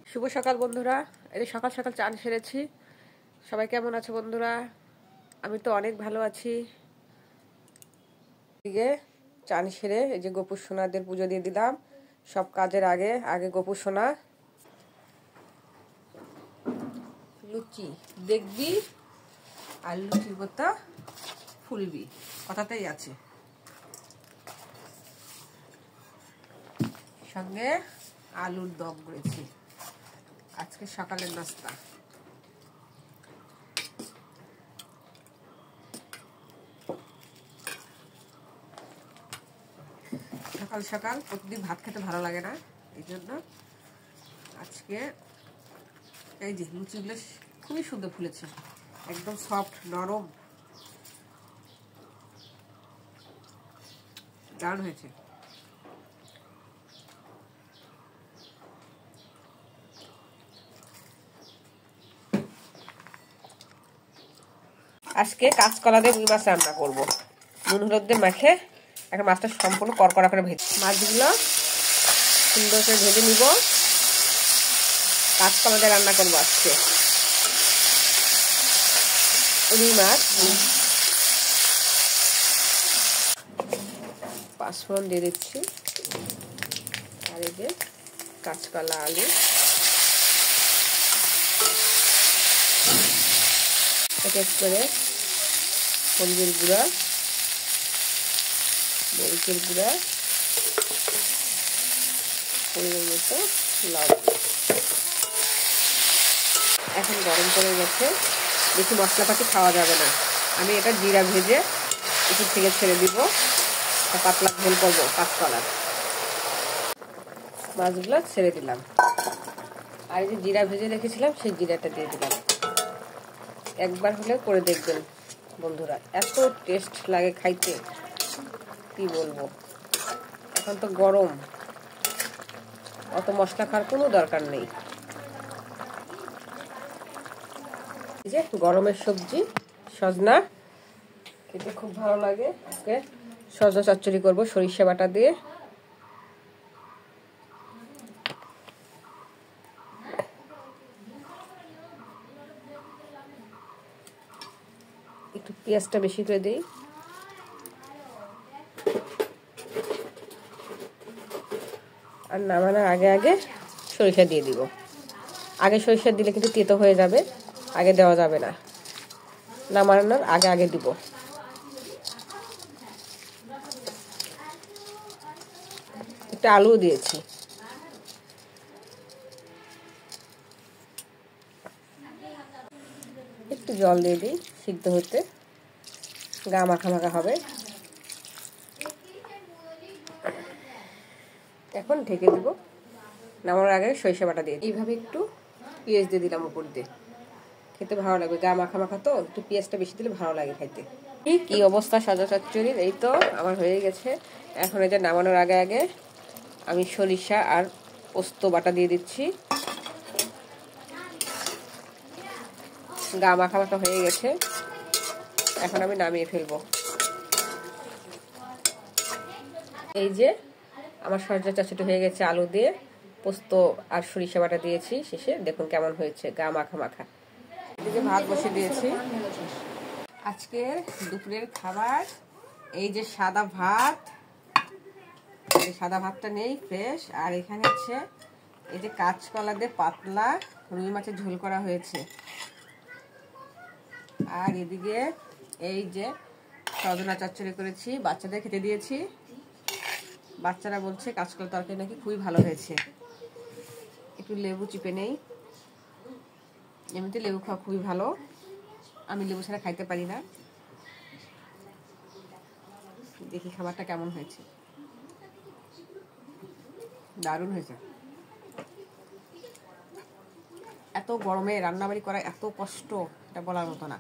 শুভ সকাল বন্ধুরা। এই সকাল সকাল চান সেরেছি। সবাই কেমন আছো বন্ধুরা? আমি তো অনেক ভালো আছি। এদিকে চান সেরে এই যে গোপুর সোনাদের পুজো দিয়ে দিলাম। সব কাজের আগে আগে গোপুর সোনা। লুচি দেখবি আর লুচির বোতা ফুলবি, কথাতেই আছে। সঙ্গে আলুর দম করেছি আজকে সকালের নাস্তা। সকাল সকাল প্রতিদিন ভাত খেতে ভালো লাগে না, এই জন্য আজকে এই যে লুচিগুলো খুবই সুন্দর ফুলেছে, একদম সফট নরম, দারুণ হয়েছে। আজকে কাঁচকলা দিয়ে রুই মাছ রান্না করবো। নুন হলুদ দিয়ে মাখে একটা মাছটা সম্পূর্ণ কড়কড়া করে ভেজে, মাছগুলো সুন্দর করে ভেজে নিব। কাঁচকলা দিয়ে রান্না করবো আজকে রুই মাছ। পাঁচফোড়ন দিয়ে দিচ্ছি, আর এই যে কাঁচকলা, আলু, এক এক করে হলুদের গুঁড়া, মরিচের গুঁড়া, পরিমাণ মতো লবণ। এখন গরম করে গেছে, বেশি মশলাপাতি খাওয়া যাবে না। আমি এটা জিরা ভেজে উপর থেকে ছেড়ে দিব, পাতলা ঝোল করবো কাঁচকলার। মাছগুলো ছেড়ে দিলাম, আর এই যে জিরা ভেজে রেখেছিলাম সেই জিরাটা দিয়ে দিলাম। একবার হলে করে দেখবেন বন্ধুরা, এত টেস্ট লাগে খাইতে, কি বলবো। এখন তো গরম, অত মশলা খাওয়ার কোনো দরকার নেই। এই যে গরমের সবজি সজনা, খেতে খুব ভালো লাগে। আজকে সজনা চচ্চড়ি করবো সরিষা বাটা দিয়ে। একটু পেঁয়াজটা বেশি করে দিই, আর নামানোর আগে আগে সরিষা দিয়ে দিব। আগে সরিষা দিলে কিন্তু তেতো হয়ে যাবে, আগে দেওয়া যাবে না, নামানোর আগে আগে দিব। একটা আলু দিয়েছি, একটু জল দিয়ে দিই সিদ্ধ হতে, গা মাখা মাখা হবে। এখন ঢেকে দিব, নামানোর আগে সরিষা বাটা দিয়ে এইভাবে একটু পেঁয়াজ দিয়ে দিলাম উপর দিয়ে, খেতে ভালো লাগবে। গা মাখা মাখা তো একটু পেঁয়াজটা বেশি দিলে ভালো লাগে খাইতে। কি অবস্থা সজনা চচ্চড়ির, এই তো আমার হয়ে গেছে। এখন এই যে নামানোর আগে আগে আমি সরিষা আর পোস্ত বাটা দিয়ে দিচ্ছি। গা মাখা মাখা হয়ে গেছে, এখন আমি নামিয়ে ফেলবো। এই যে আমার সজনা চচ্চড়ি হয়ে গেছে, আলু দিয়ে পোস্ত আর সরিষা বাটা দিয়েছি শেষে, দেখুন কেমন হয়েছে, গা মাখা মাখা। এদিকে ভাত বসে দিয়েছি। আজকের দুপুরের খাবার এই যে সাদা ভাত, এই সাদা ভাতটা নেই ফ্রেশ, আর এখানে হচ্ছে এই যে কাঁচকলা দিয়ে পাতলা রুই মাছের ঝোল করা হয়েছে, আর এদিকে এই যে সজনা চচ্চড়ি করেছি, বাচ্চাদের খেতে দিয়েছি। বাচ্চারা বলছে কাঁচকলা তরকারি নাকি খুবই ভালো হয়েছে। একটু লেবু চিপে নেই, এমনিতে লেবু খাওয়া খুবই ভালো, আমি লেবু ছাড়া খাইতে পারি না। দেখি খাবারটা কেমন হয়েছে, দারুণ হয়েছে। এত গরমে রান্নাবাড়ি করা এত কষ্ট, এটা বলার মতো না।